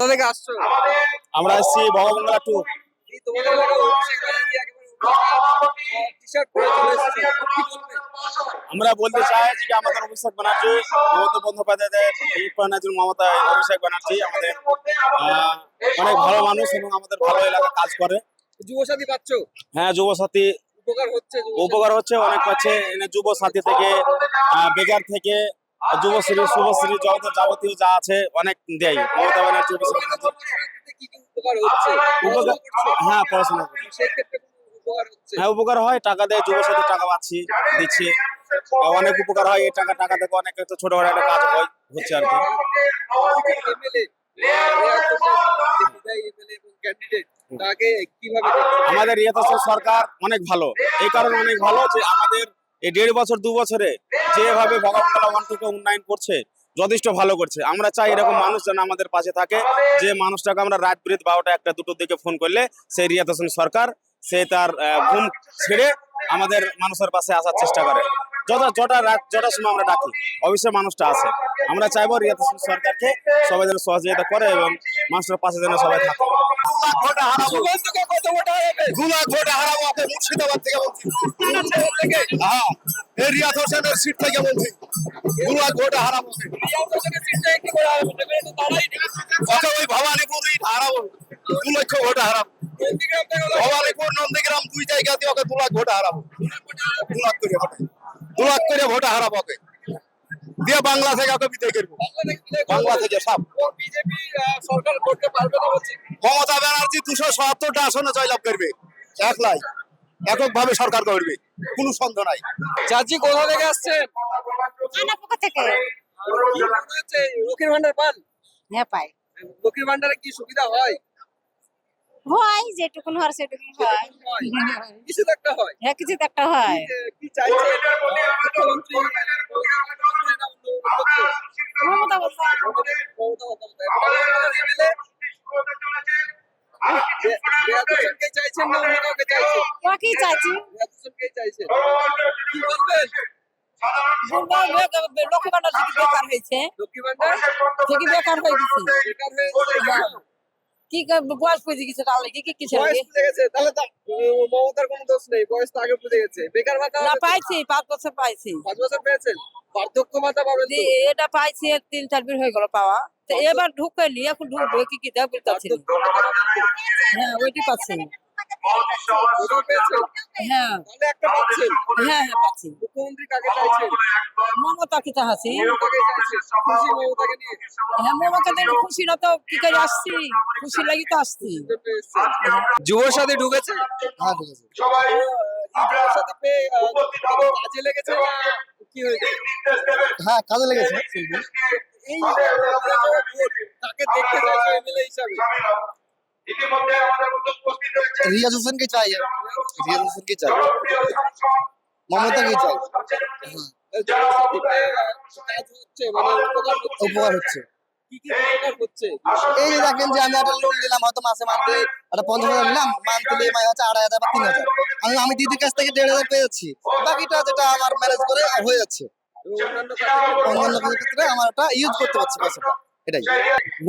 কোথা থেকে আসছো? আমরা আসছি ভগবানগোলা টু। এই তোমাদের এলাকায় অভিষেক ব্যানার্জি একেবারে টি-শার্ট পরে চলে এসেছে, কি বলবে? আমরা বলতে চাই যে আমাদের অভিষেক ব্যানার্জি, মমতা বন্দ্যোপাধ্যায়ের মমতা অভিষেক ব্যানার্জি আমাদের অনেক ভালো মানুষ এবং আমাদের ভালো এলাকা কাজ করে। যুবসাথী পাচ্ছো? হ্যাঁ, যুবসাথী উপকার হচ্ছে? উপকার হচ্ছে, অনেক পাচ্ছে। যুবসাথী থেকে বেকার থেকে যুবশ্রী শুভশ্রী যাবতীয় যা আছে অনেক দেয় মমতা ব্যানার্জি অভিষেক ব্যানার্জি। কি কি উপকার হচ্ছে? উপকার, হ্যাঁ পড়াশোনা করি। সেই ক্ষেত্রে কোনো উপকার হচ্ছে? হ্যাঁ উপকার হয়, টাকা দেয়, যুবসাথী টাকা পাচ্ছি, দিচ্ছে, অনেক উপকার হয়। এই টাকা থেকে অনেক একটা ছোটখাটো একটা কাজ হচ্ছে আর কি। এমএলএ ক্যান্ডিডেট তাকে কিভাবে আমাদের রিয়াত হোসেন সরকার অনেক ভালো, এই কারণে অনেক ভালো যে আমাদের এই 1.5 বছর 2 বছরে যেভাবে ভগবানগোলা 1 থেকে উন্নয়ন করছে, যথেষ্ট ভালো করছে। আমরা চাই এরকম মানুষ যেন আমাদের পাশে থাকে, যে মানুষটাকে আমরা রাত বিরেত 12টা 1টা 2টোর দিকে ফোন করলে সেই রিয়াত হোসেন সরকার সে তার ঘুম ছেড়ে আমাদের মানুষের পাশে আসার চেষ্টা করে। যটা সময় আমরা ডাকি অবশ্যই মানুষটা আসে। আমরা চাইবো রিয়াত হোসেন সরকারকে সবাই যেন সহযোগিতা করে এবং মানুষের পাশে যেন সবাই থাকে। মুর্শিদাবাদ থেকে বলছি, হ্যাঁ, এই রিয়াত হোসেনের সিট থেকে বলছি, ভোটে হারাবো। ওই ভবানীপুর হারাবো, 2 লক্ষ ভোটে হারাবো। ভবানীপুর নন্দীগ্রাম 2 জায়গা দিয়ে ওকে 2 লাখ ভোটে হারাবো। 2 লাখ করে ভোটে হারাবো ওকে দিয়ে। বাংলা থেকে ওকে বিদায় করবো, বাংলা থেকে সব। বিজেপি সরকার করতে পারবে না বলছে। মমতা ব্যানার্জি 270টা আসনে জয়লাভ করবে, একলাই এককভাবে সরকার করবে, কোনো সন্দেহ নাই। চাচি কোথা থেকে আসছেন? আনাপোকা থেকে। কি মনে হচ্ছে, লক্ষ্মীর ভান্ডার পান? হ্যাঁ পাই। লক্ষ্মীর ভান্ডারে কি সুবিধা হয়? হয় যেটুকুন হয় সেটুকুন হয়। কিছু তো একটা হয়। হ্যাঁ কিছু তো একটা হয়। কি চাইছে মুখ্যমন্ত্রী? মমতা বন্দ্যোপাধ্যায়। চাইছেন না অন্য কাউকে চাইছেন? ওকেই চাইছি। চাইছেন, কি বলবেন? লক্ষ্মী ভান্ডার থেকে বেকার হয়েছে, লক্ষ্মী ভান্ডার থেকে বেকার হয়ে গেছে। বেকার হয়ে গেছে। কি বয়স পুজে গেছে, তাহলে কি কিসের বয়স পুজে গেছে, তাহলে তো মমতার কোনো দোষ নেই, বয়স তো আগে পুজে গেছে। বেকার ভাতা না পাইছি, 5 বছর পাইছি। 5 বছর পেয়েছেন। বার্ধক্য ভাতা পাবেন তো? এটা পাইছি 3-4 দিন হয়ে গেল পাওয়া। তো এবার ঢুকেনি, এখন ঢুকবে কি দেখ বলতেছি। হ্যাঁ ওইটি পাচ্ছি। ওটাও পেয়েছেন? হ্যাঁ তাহলে একটা পাচ্ছেন। হ্যাঁ হ্যাঁ পাচ্ছি। মুখ্যমন্ত্রী কাকে চাইছেন? মমতা কি চাচ্ছি? মমতাকে চাইছেন। খুশি মমতাকে নিয়ে? হ্যাঁ মমতা দিলে খুশি না তো কি করে আসছি, খুশি লাগি তো আসছি। যুবসাথী ঢুকেছে? হ্যাঁ ঠিক আছে। যুবসাথী পেয়ে কাজে লেগেছে না কি হয়েছে? হ্যাঁ কাজে লেগেছে। এই তাকে দেখতে চাইছে এমএলএ হিসাবে। রিয়াজ হোসেনকে চাই, রিয়াজ হোসেনকে চাই, মমতাকে চাই। যুবসাথী পেয়ে কাজ হচ্ছে, মানে উপকার হচ্ছে। কি কি উপকার হচ্ছে? এই যে দেখেন যে আমি একটা লোন নিলাম, হয়তো মাসে মান্থলি একটা 50,000 নিলাম, মান্থলি হচ্ছে 2,500 বা 3,000। আমি দিদির কাছ থেকে 1,500 পেয়েছি, বাকিটা যেটা আমার ম্যানেজ করে হয়ে যাচ্ছে। অন্যান্য ক্ষেত্রে আমার এটা ইউজ করতে পারছি পয়সাটা, এটাই।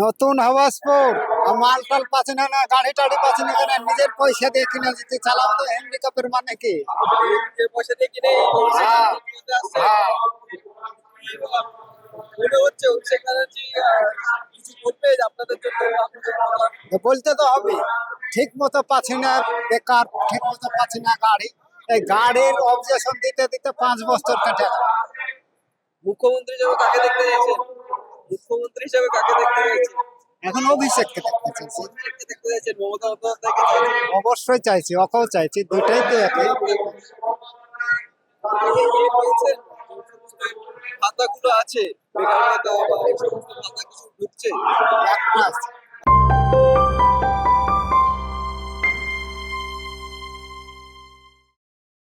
নতুন হাওয়াসপুর মাল টাল পাচ্ছে না, গাড়ি টাড়ি পাচ্ছে না, কেন নিজের পয়সা দিয়ে কিনে দিতে চালাও তো হ্যান্ডিক্যাপের মানে কি? পয়সা দিয়ে কিনে হ্যাঁ, হ্যাঁ। মনে হচ্ছে অভিষেক ব্যানার্জি কিছু করবে আপনাদের জন্য? তো বলতে তো হবে, ঠিক মতো পাচ্ছি না, বেকার, ঠিক মতো পাচ্ছি না গাড়ি। এই গাড়ির অবজেকশন দিতে দিতে 5 বছর কেটে গেল। মুখ্যমন্ত্রী হিসেবে কাকে দেখতে চাইছেন? মুখ্যমন্ত্রী হিসেবে কাকে দেখতে চাইছেন? এখন অভিষেককে দেখতে চাইছি। অভিষেককে দেখতে চাইছেন? মমতা বন্দ্যোপাধ্যায়কে চাইছেন? অবশ্যই চাইছি, ওকেও চাইছি, দুটাই তো একই। পেয়েছেন? ভাতাগুলো আছে, বেকার ভাতা বা এই সমস্ত ভাতা কিছু ঢুকছে? একটা আছে।